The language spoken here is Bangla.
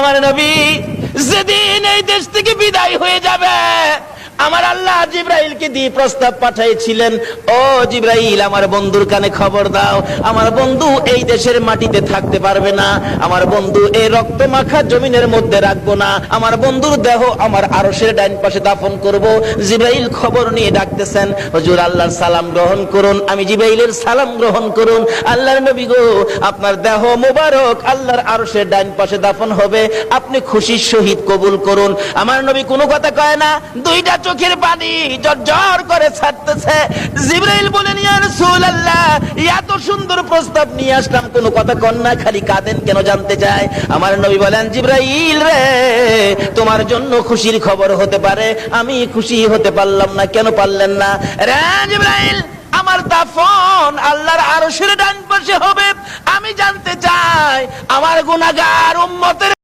আমার নবী যেদিন এই দেশ থেকে বিদায় হয়ে যাবে, আমার আল্লাহ জিবরাইলকে দিয়ে প্রস্তাব পাঠাইছিলেন, ও জিবরাইল আমার বন্ধুর কানে খবর দাও, আমার বন্ধু এই দেশের মাটিতে থাকতে পারবে না, আমার বন্ধু এই রক্ত মাখা জমিনের মধ্যে রাখবো না, আমার বন্ধুর দেহ আমার আরশের ডান পাশে দাফন করব। জিবরাইল খবর নিয়ে ডাকতেছেন, হুজুর আল্লাহর সালাম গ্রহণ করুন। আমি জিবরাইলের সালাম গ্রহণ করুন। আল্লাহর নবী গো, আপনার দেহ মোবারক আল্লাহর আরশের ডান পাশে দাফন হবে, আপনি খুশির সহিত কবুল করুন। আমার নবী কোনো কথা কয় না, দুইটা চোখের পানি ঝরঝর করে ছাড়তেছে। জিবরাইল বলেন, ইয়া রাসূলুল্লাহ, এত সুন্দর প্রস্তাব নিয়ে আসলাম, কোনো কথা কন না, খালি কাঁদেন কেন জানতে চাই। আমার নবী বলেন, জিবরাইল রে, তোমার জন্য খুশির খবর হতে পারে, আমি খুশি হতে পারলাম না। কেন পারলেন না? রে জিবরাইল, আমার দাফন আল্লাহর আরশের ডান পাশে হবে, আমি জানতে চাই আমার গুনাহগার উম্মতের